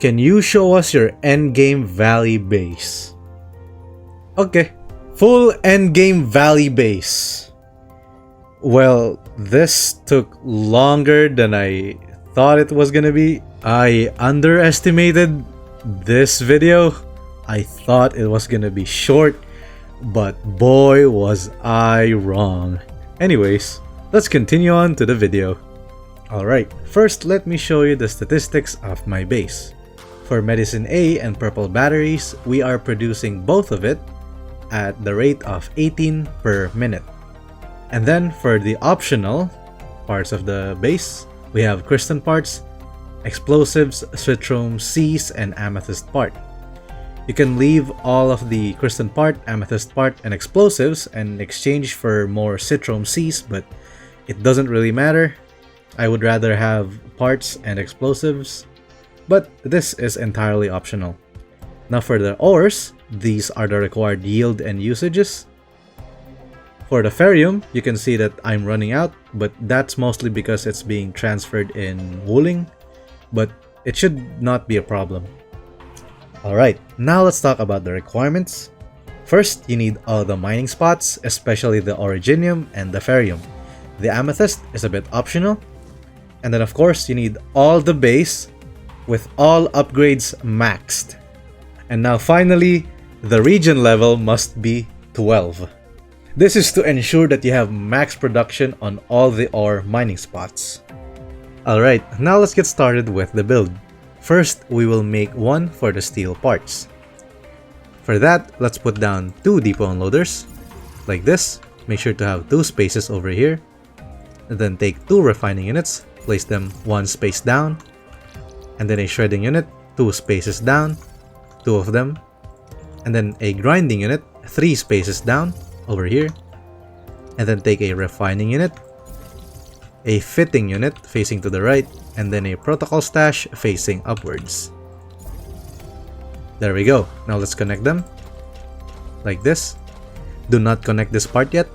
Can you show us your Endgame Valley base? Okay, full Endgame Valley base. Well, this took longer than I thought it was gonna be. I underestimated this video. I thought it was gonna be short, but boy was I wrong. Anyways, let's continue on to the video. Alright, first let me show you the statistics of my base. For Medicine A and Purple batteries, we are producing both of it at the rate of 18 per minute. And then for the optional parts of the base, we have Cryston parts, explosives, Citrome Cs, and Amethyst part. You can leave all of the Cryston part, Amethyst part, and explosives and exchange for more Citrome Cs, but it doesn't really matter. I would rather have parts and explosives, but this is entirely optional. Now for the ores, these are the required yield and usages. For the ferrium, you can see that I'm running out, but that's mostly because it's being transferred in wooling, but it should not be a problem. Alright, now let's talk about the requirements. First, you need all the mining spots, especially the originium and the ferrium. The amethyst is a bit optional. And then of course, you need all the base with all upgrades maxed. And now finally, the region level must be 12. This is to ensure that you have max production on all the ore mining spots. Alright, now let's get started with the build. First, we will make one for the steel parts. For that, let's put down 2 depot unloaders, like this. Make sure to have 2 spaces over here. And then take 2 refining units, place them 1 space down. And then a shredding unit, 2 spaces down, 2 of them. And then a grinding unit, 3 spaces down, over here. And then take a refining unit, a fitting unit facing to the right, and then a protocol stash facing upwards. There we go. Now let's connect them like this. Do not connect this part yet.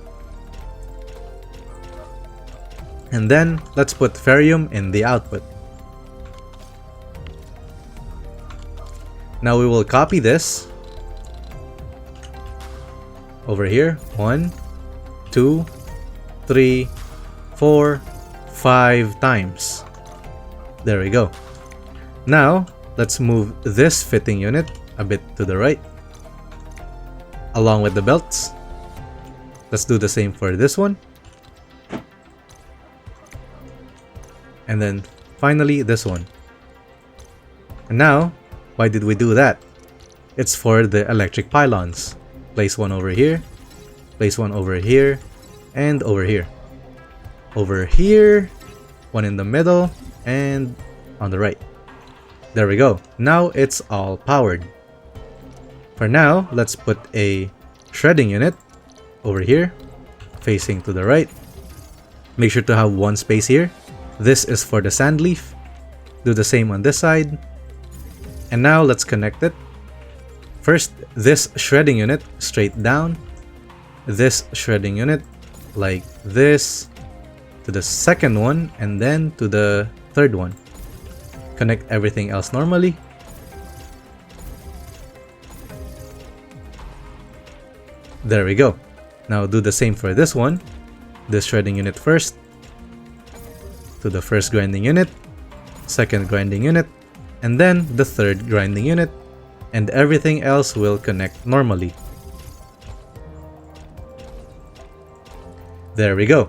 And then let's put ferrium in the output. Now we will copy this over here. 1, 2, 3, 4, 5 times. There we go. Now let's move this fitting unit a bit to the right, along with the belts. Let's do the same for this one. And then finally this one. And now, why did we do that? It's for the electric pylons. Place one over here, place one over here, and over here. Over here, one in the middle, and on the right. There we go. Now it's all powered. For now, let's put a shredding unit over here, facing to the right. Make sure to have 1 space here. This is for the sand leaf. Do the same on this side. And now let's connect it. First, this shredding unit straight down. This shredding unit like this to the second one, and then to the third one. Connect everything else normally. There we go. Now do the same for this one. This shredding unit first to the first grinding unit, second grinding unit, and then the third grinding unit, and everything else will connect normally. There we go.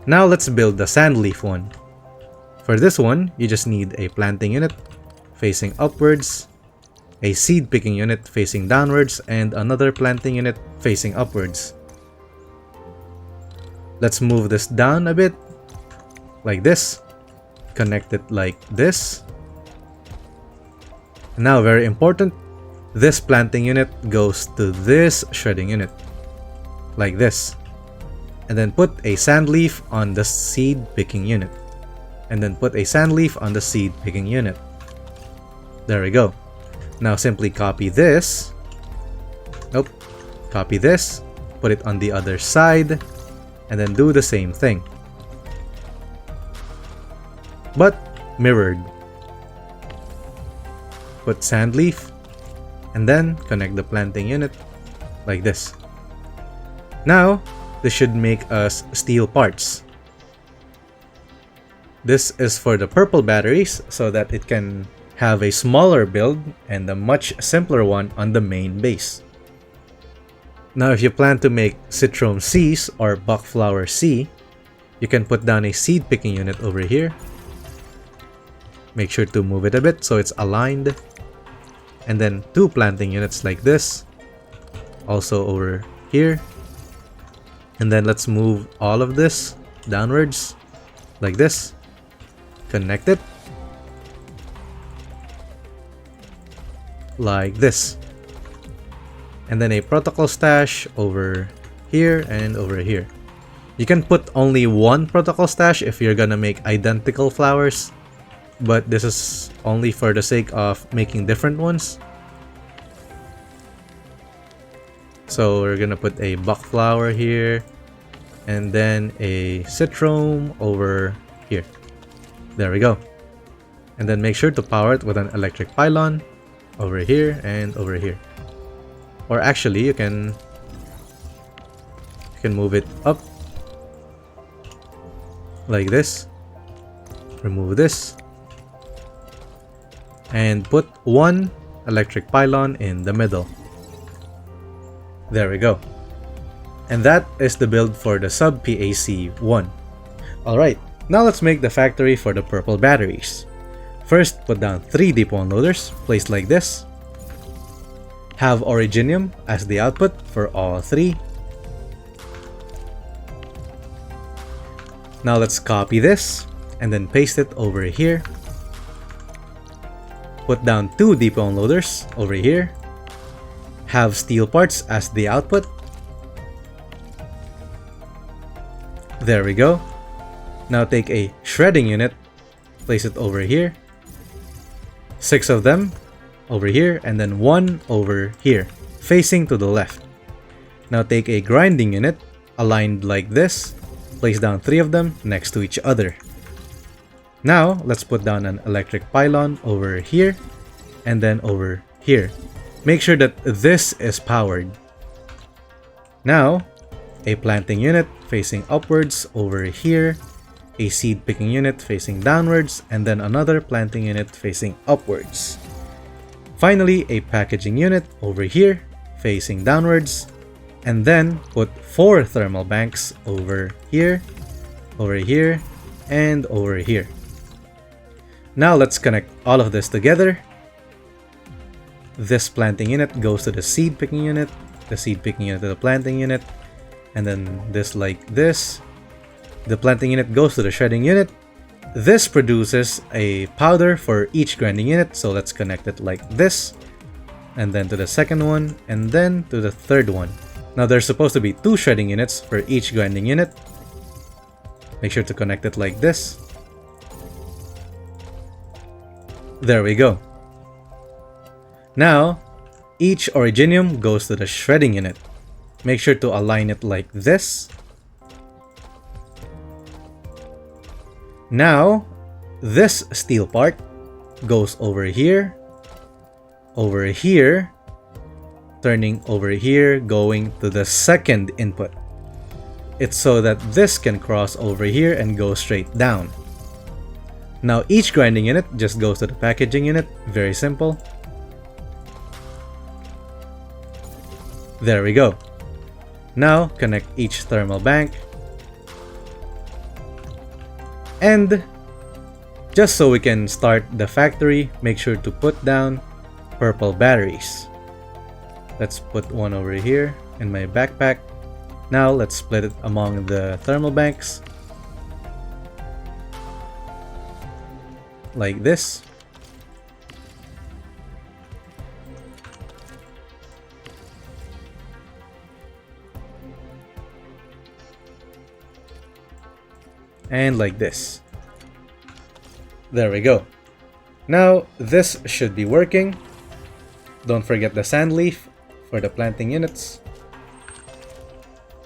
Now let's build the sand leaf one. For this one, you just need a planting unit facing upwards, a seed picking unit facing downwards, and another planting unit facing upwards. Let's move this down a bit, like this. Connect it like this. Now, very important, this planting unit goes to this shredding unit, like this. And then put a sand leaf on the seed picking unit. And then put a sand leaf on the seed picking unit. There we go. Now simply copy this. Nope. Copy this. Put it on the other side. And then do the same thing. But mirrored. put sand leaf, and then connect the planting unit like this. Now, this should make us steel parts. This is for the purple batteries so that it can have a smaller build and a much simpler one on the main base. Now, if you plan to make Citrome Cs or Buckflower C, you can put down a seed picking unit over here. Make sure to move it a bit so it's aligned. And then 2 planting units like this. Also over here. And then let's move all of this downwards like this. Connect it. Like this. And then a protocol stash over here and over here. You can put only 1 protocol stash if you're gonna make identical flowers, but this is only for the sake of making different ones. So we're gonna put a buckflower here, and then a citrome over here. There we go. And then make sure to power it with an electric pylon over here and over here. Or actually, you can move it up like this. Remove this and put 1 electric pylon in the middle. There we go. And that is the build for the SubPac 1. Alright, now let's make the factory for the purple batteries. First, put down 3 depot unloaders, placed like this. Have Originium as the output for all 3. Now let's copy this and then paste it over here. Put down 2 depot unloaders over here. Have steel parts as the output. There we go. Now take a shredding unit, place it over here. 6 of them over here and then 1 over here, facing to the left. Now take a grinding unit, aligned like this. Place down 3 of them next to each other. Now, let's put down an electric pylon over here and then over here. Make sure that this is powered. Now, a planting unit facing upwards over here, a seed picking unit facing downwards, and then another planting unit facing upwards. Finally, a packaging unit over here facing downwards, and then put 4 thermal banks over here, and over here. Now let's connect all of this together. This planting unit goes to the seed picking unit, the seed picking unit to the planting unit, and then this like this. The planting unit goes to the shredding unit. This produces a powder for each grinding unit, so let's connect it like this, and then to the second one, and then to the third one. Now there's supposed to be 2 shredding units for each grinding unit. Make sure to connect it like this. There we go. Now, each Originium goes to the shredding unit. Make sure to align it like this. Now, this steel part goes over here, turning over here, going to the second input. It's so that this can cross over here and go straight down. Now each grinding unit just goes to the packaging unit, very simple. There we go. Now connect each thermal bank. And just so we can start the factory, make sure to put down purple batteries. Let's put 1 over here in my backpack. Now let's split it among the thermal banks. Like this. And like this. There we go. Now this should be working. Don't forget the sand leaf for the planting units.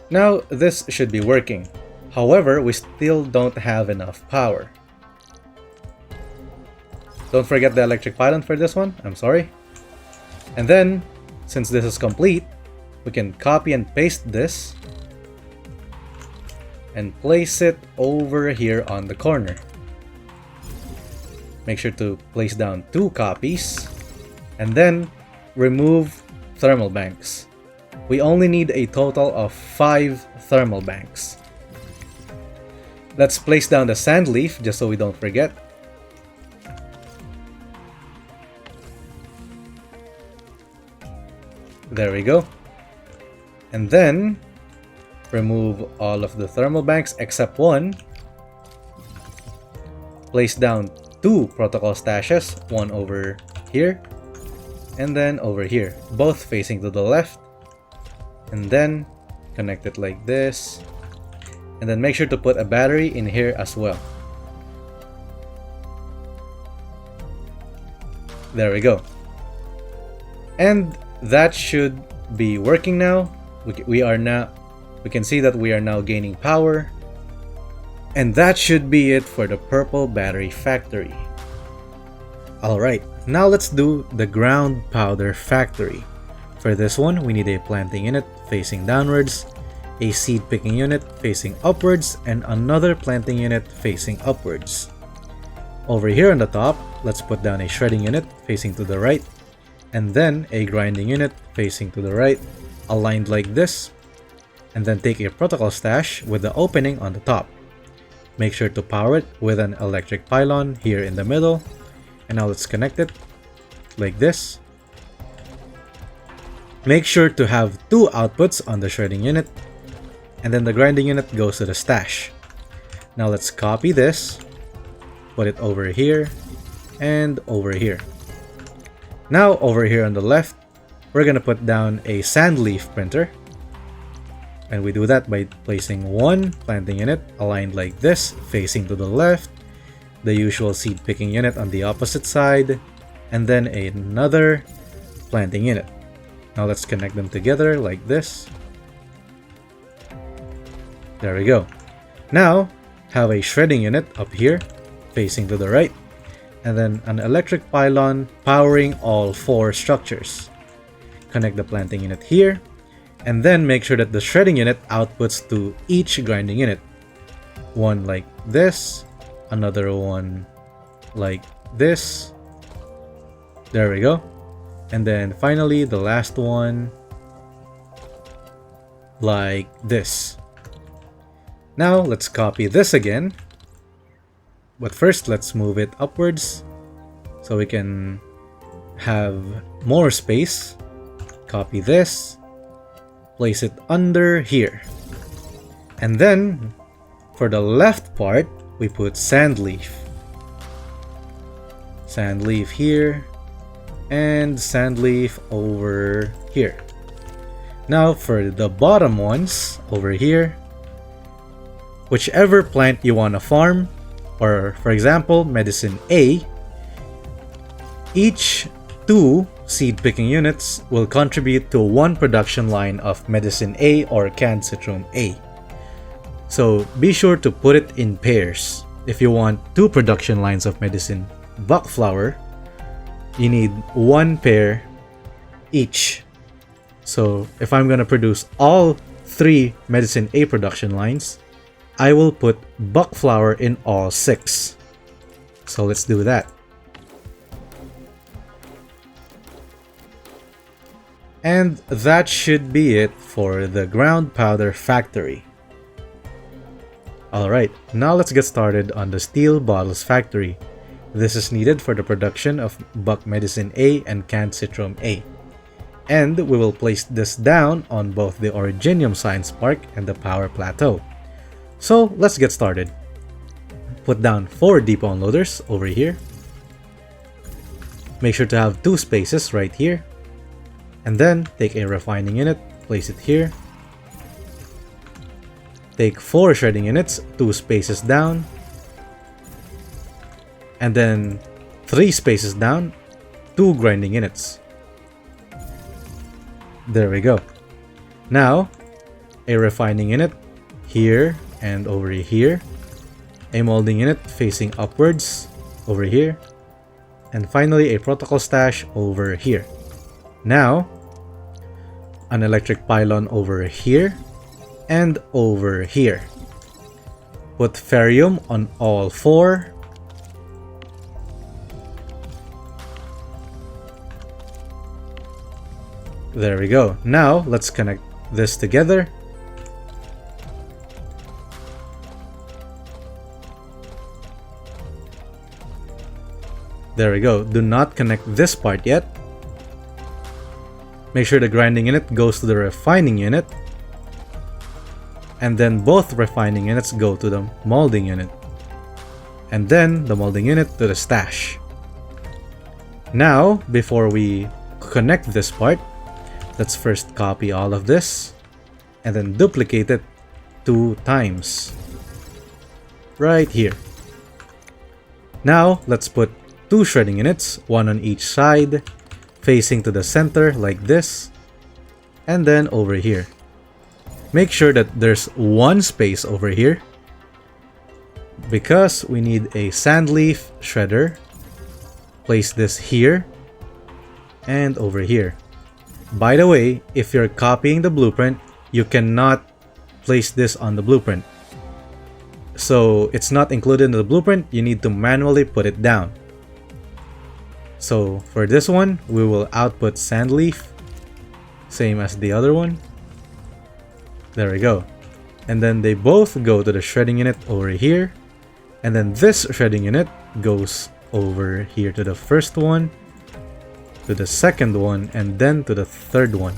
Now this should be working. However, we still don't have enough power. Don't forget the electric pylon for this one, I'm sorry. And then, since this is complete, we can copy and paste this and place it over here on the corner. Make sure to place down 2 copies and then remove thermal banks. We only need a total of 5 thermal banks. Let's place down the sand leaf just so we don't forget. There we go. And then remove all of the thermal banks except one. Place down 2 protocol stashes, one over here and then over here, both facing to the left. And then connect it like this. And then make sure to put a battery in here as well. There we go. And that should be working now. We can see that we are now gaining power. And that should be it for the purple battery factory. Alright, now let's do the ground powder factory. For this one, we need a planting unit facing downwards, a seed picking unit facing upwards, and another planting unit facing upwards. Over here on the top, let's put down a shredding unit facing to the right, and then a grinding unit facing to the right, aligned like this, and then take a protocol stash with the opening on the top. Make sure to power it with an electric pylon here in the middle, and now let's connect it like this. Make sure to have 2 outputs on the shredding unit, and then the grinding unit goes to the stash. Now let's copy this, put it over here, and over here. Now over here on the left, we're gonna put down a sand leaf printer. And we do that by placing 1 planting unit aligned like this, facing to the left, the usual seed picking unit on the opposite side, and then another planting unit. Now let's connect them together like this. There we go. Now have a shredding unit up here facing to the right, and then an electric pylon powering all 4 structures. Connect the planting unit here, and then make sure that the shredding unit outputs to each grinding unit. One like this, another one like this. There we go. And then finally the last one like this. Now let's copy this again. But first, let's move it upwards so we can have more space. Copy this, place it under here. And then, for the left part, we put sand leaf. Sand leaf here, and sand leaf over here. Now, for the bottom ones, over here, whichever plant you want to farm, or for example, medicine A, each 2 seed picking units will contribute to 1 production line of medicine A or canned citron A. So be sure to put it in pairs. If you want 2 production lines of medicine buck flower, you need 1 pair each. So if I'm gonna produce all 3 medicine A production lines, I will put buck flower in all 6. So let's do that. And that should be it for the ground powder factory. Alright, now let's get started on the steel bottles factory. This is needed for the production of buck medicine A and canned citron A. And we will place this down on both the Originium Science Park and the Power Plateau. So let's get started. Put down 4 depot unloaders over here. Make sure to have 2 spaces right here. And then take a refining unit, place it here. Take 4 shredding units, 2 spaces down. And then 3 spaces down, 2 grinding units. There we go. Now, a refining unit here and over here. A molding unit facing upwards over here. and finally a protocol stash over here. Now, an electric pylon over here and over here. Put ferrium on all 4. There we go. Now, let's connect this together. There we go. Do not connect this part yet. Make sure the grinding unit goes to the refining unit. And then both refining units go to the molding unit. And then the molding unit to the stash. Now, before we connect this part, let's first copy all of this and then duplicate it 2 times. Right here. Now, let's put 2 shredding units, 1 on each side, facing to the center like this, and then over here. Make sure that there's 1 space over here because we need a sand leaf shredder. Place this here and over here. By the way, if you're copying the blueprint, you cannot place this on the blueprint. So it's not included in the blueprint, you need to manually put it down. So for this one, we will output sand leaf, same as the other one. There we go. And then they both go to the shredding unit over here. And then this shredding unit goes over here to the first one, to the second one, and then to the third one.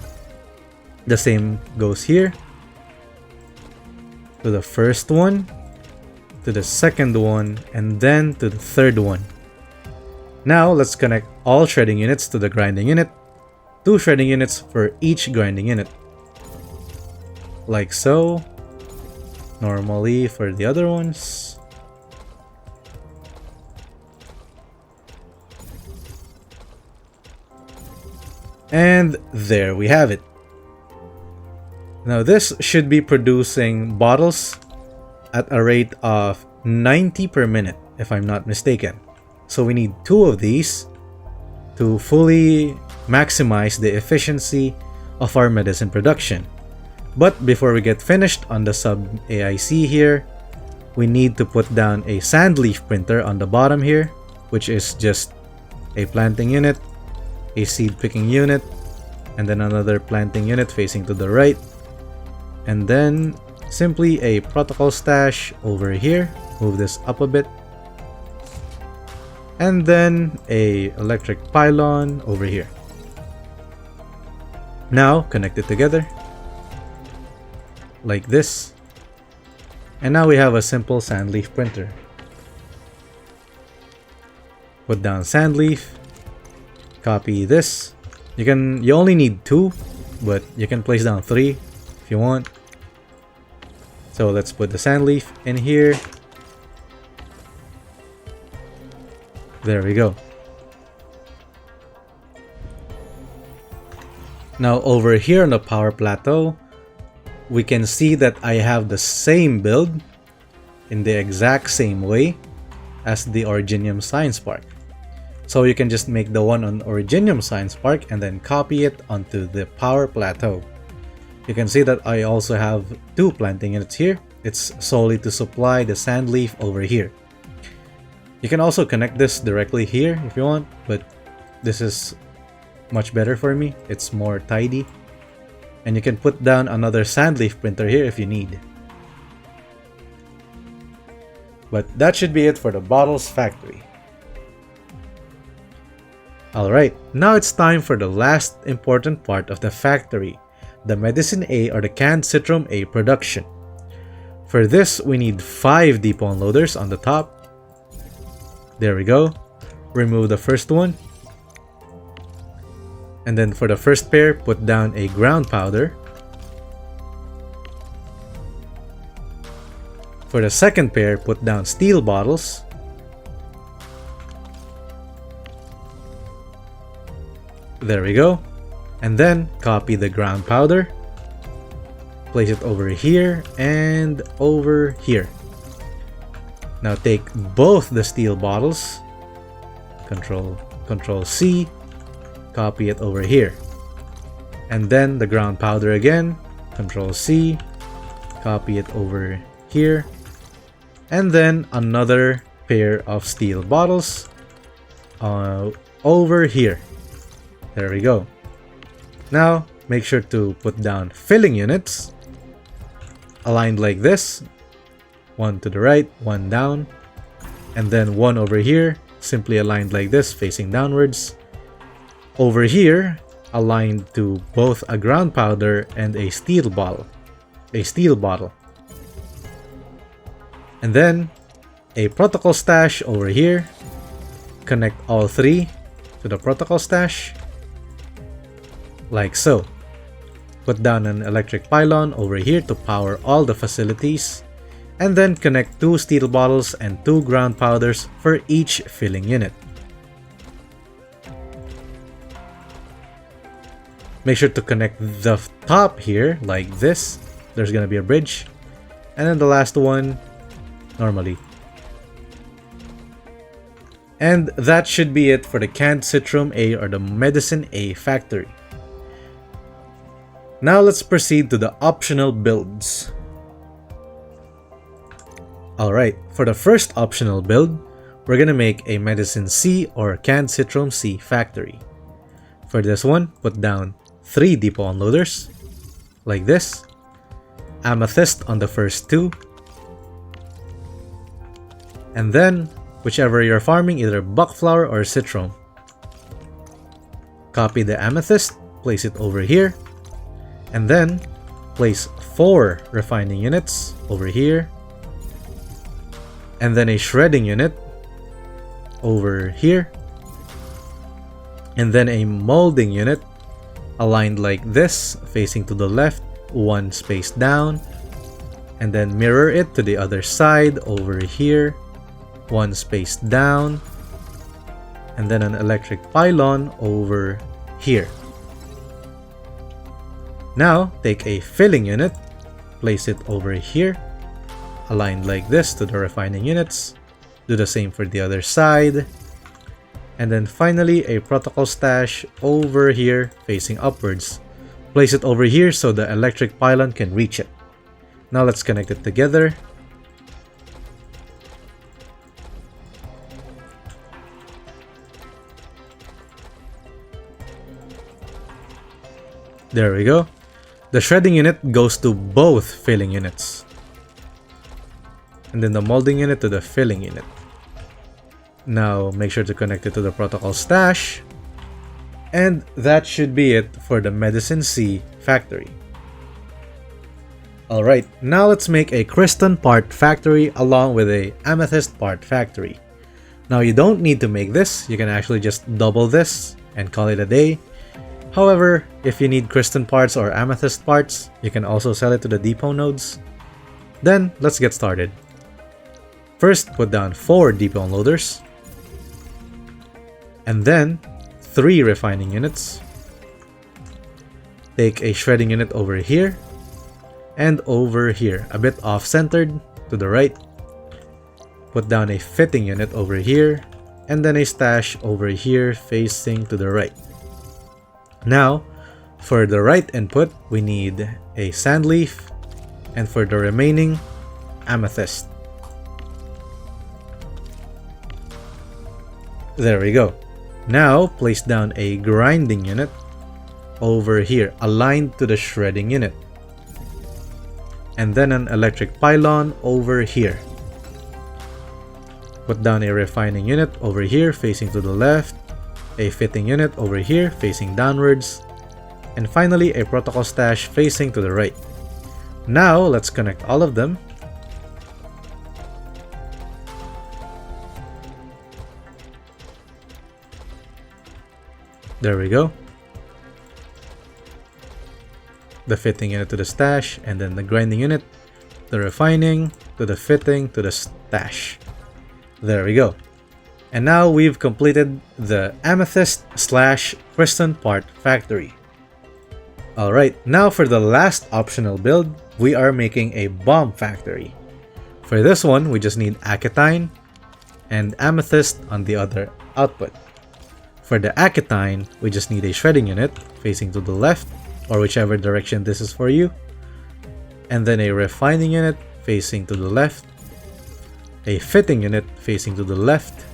The same goes here, to the first one, to the second one, and then to the third one. Now let's connect all shredding units to the grinding unit. 2 shredding units for each grinding unit. Like so. Normally for the other ones. And there we have it. Now this should be producing bottles at a rate of 90 per minute, if I'm not mistaken. So we need 2 of these to fully maximize the efficiency of our medicine production. But before we get finished on the Sub AIC here, we need to put down a sand leaf printer on the bottom here, which is just a planting unit, a seed picking unit, and then another planting unit facing to the right, and then simply a protocol stash over here. Move this up a bit, and then a electric pylon over here. Now connect it together like this, and now we have a simple sand leaf printer. Put down sand leaf, copy this. You only need 2, but you can place down 3 if you want. So let's put the sand leaf in here. There we go. Now over here on the power plateau, we can see that I have the same build in the exact same way as the Originium Science Park. So you can just make the one on Originium Science Park and then copy it onto the power plateau. You can see that I also have 2 planting units here. It's solely to supply the sand leaf over here. You can also connect this directly here if you want, but this is much better for me. It's more tidy. And you can put down another sand leaf printer here if you need. But that should be it for the bottles factory. Alright, now it's time for the last important part of the factory, the Medicine A or the canned Citrum A production. For this, we need 5 depot unloaders on the top. There we go. Remove the first one. And then for the first pair, put down a ground powder. For the second pair, put down steel bottles. There we go. And then copy the ground powder. Place it over here and over here. Now take both the steel bottles Control C, copy it over here. And then the ground powder again, Control C, copy it over here. And then another pair of steel bottles over here. There we go. Now make sure to put down filling units aligned like this, one to the right, one down, and then one over here simply aligned like this facing downwards. Over here aligned to both a ground powder and a steel bottle. And then a protocol stash over here. Connect all three to the protocol stash like so. Put down an electric pylon over here to power all the facilities, and then connect 2 steel bottles and 2 ground powders for each filling unit. Make sure to connect the top here like this. There's gonna be a bridge, and then the last one normally. And that should be it for the canned Citrum A or the Medicine A factory. Now let's proceed to the optional builds. Alright, for the first optional build, we're gonna make a Medicine C or canned Citrum C factory. For this one, put down 3 depot unloaders, like this. Amethyst on the first 2. And then, whichever you're farming, either buckflower or citron. Copy the amethyst, place it over here, and then place 4 refining units over here, and then a shredding unit over here, and then a molding unit aligned like this, facing to the left, 1 space down, and then mirror it to the other side over here, 1 space down, and then an electric pylon over here. Now take a filling unit, place it over here, aligned like this to the refining units. Do the same for the other side. And then finally a protocol stash over here facing upwards. Place it over here so the electric pylon can reach it. Now let's connect it together. There we go. The shredding unit goes to both filling units. And then the molding unit to the filling unit. Now make sure to connect it to the protocol stash. And that should be it for the Medicine C factory. Alright, now let's make a Cryston part factory along with a Amethyst part factory. Now you don't need to make this, you can actually just double this and call it a day. However, if you need Cryston parts or Amethyst parts, you can also sell it to the depot nodes. Then, let's get started. First, put down 4 depot unloaders. And then, 3 refining units. Take a shredding unit over here. And over here, a bit off-centered to the right. Put down a fitting unit over here. And then a stash over here facing to the right. Now, for the right input, we need a sand leaf, and for the remaining, amethyst. There we go. Now, place down a grinding unit over here, aligned to the shredding unit. And then an electric pylon over here. Put down a refining unit over here, facing to the left. A fitting unit over here facing downwards, and finally a protocol stash facing to the right. Now let's connect all of them. There we go. The fitting unit to the stash, and then the grinding unit, the refining, to the fitting, to the stash. There we go. And now we've completed the Amethyst / Cryston part factory. Alright, now for the last optional build, we are making a bomb factory. For this one, we just need Acetine and Amethyst on the other output. For the acetine, we just need a shredding unit facing to the left, or whichever direction this is for you. And then a refining unit facing to the left, a fitting unit facing to the left,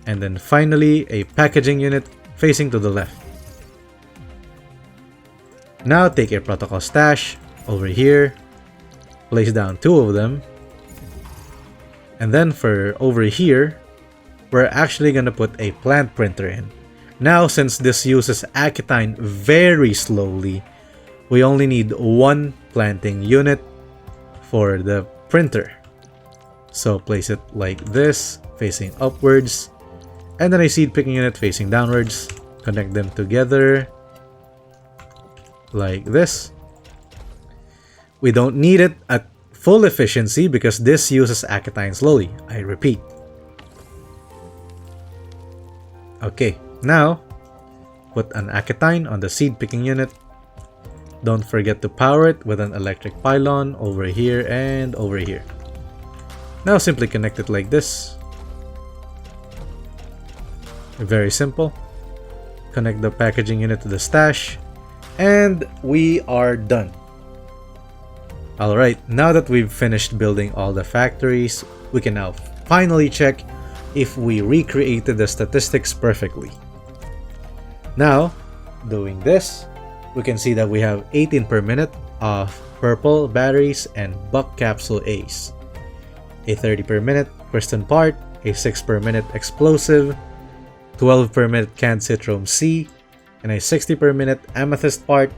and then finally a packaging unit facing to the left. Now take a protocol stash over here, place down 2 of them, and then for over here, we're actually gonna put a plant printer in. Now since this uses acetine very slowly, we only need 1 planting unit for the printer. So place it like this, facing upwards, and then a seed picking unit facing downwards. Connect them together like this. We don't need it at full efficiency because this uses acetine slowly. I repeat. Okay, now put an acetine on the seed picking unit. Don't forget to power it with an electric pylon over here and over here. Now simply connect it like this. Very simple. Connect the packaging unit to the stash, and we are done. Alright, now that we've finished building all the factories, we can now finally check if we recreated the statistics perfectly. Now, doing this, we can see that we have 18 per minute of purple batteries and buck capsule A's, a 30 per minute Cryston part, a 6 per minute explosive, 12 per minute canned citron C, and a 60 per minute amethyst part,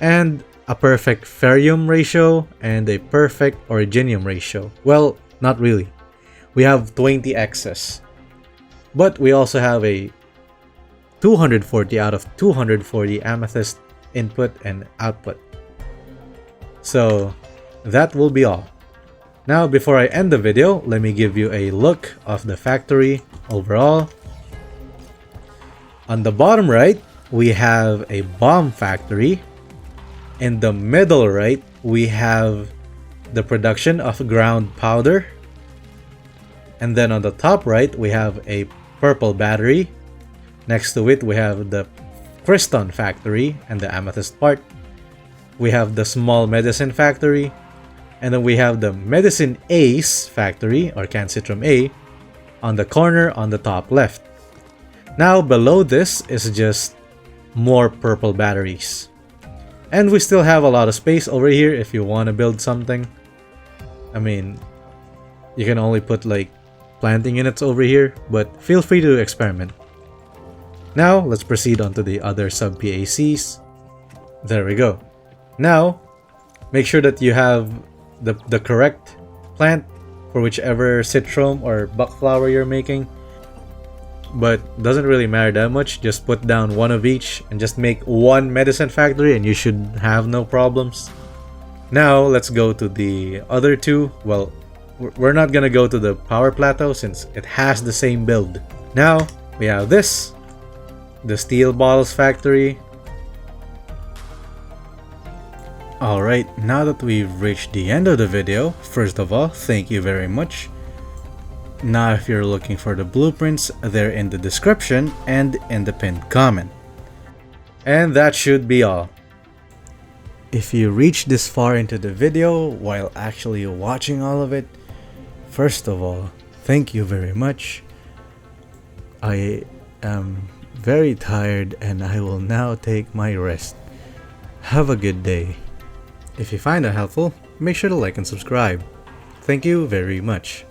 and a perfect ferrium ratio and a perfect originium ratio. Well, not really. We have 20 excess, but we also have a 240 out of 240 amethyst input and output. So that will be all. Now before I end the video, let me give you a look of the factory overall. On the bottom right, we have a bomb factory. In the middle right, we have the production of ground powder. And then on the top right, we have a purple battery. Next to it, we have the Cryston factory and the amethyst part. We have the small medicine factory. And then we have the medicine Ace factory, or canned citron A, on the corner on the top left. Now below this is just more purple batteries. And we still have a lot of space over here if you want to build something. I mean, you can only put like planting units over here, but feel free to experiment. Now let's proceed on to the other sub PACs. There we go. Now make sure that you have the correct plant for whichever citron or buck flower you're making. But doesn't really matter that much. Just put down 1 of each and just make 1 medicine factory and you should have no problems. Now let's go to the other 2. Well, we're not gonna go to the power plateau since it has the same build. Now we have this, the steel bottles factory. Alright, now that we've reached the end of the video, first of all, thank you very much. Now if you're looking for the blueprints, they're in the description and in the pinned comment. And that should be all. If you reached this far into the video while actually watching all of it, first of all, thank you very much. I am very tired and I will now take my rest. Have a good day. If you find it helpful, make sure to like and subscribe. Thank you very much.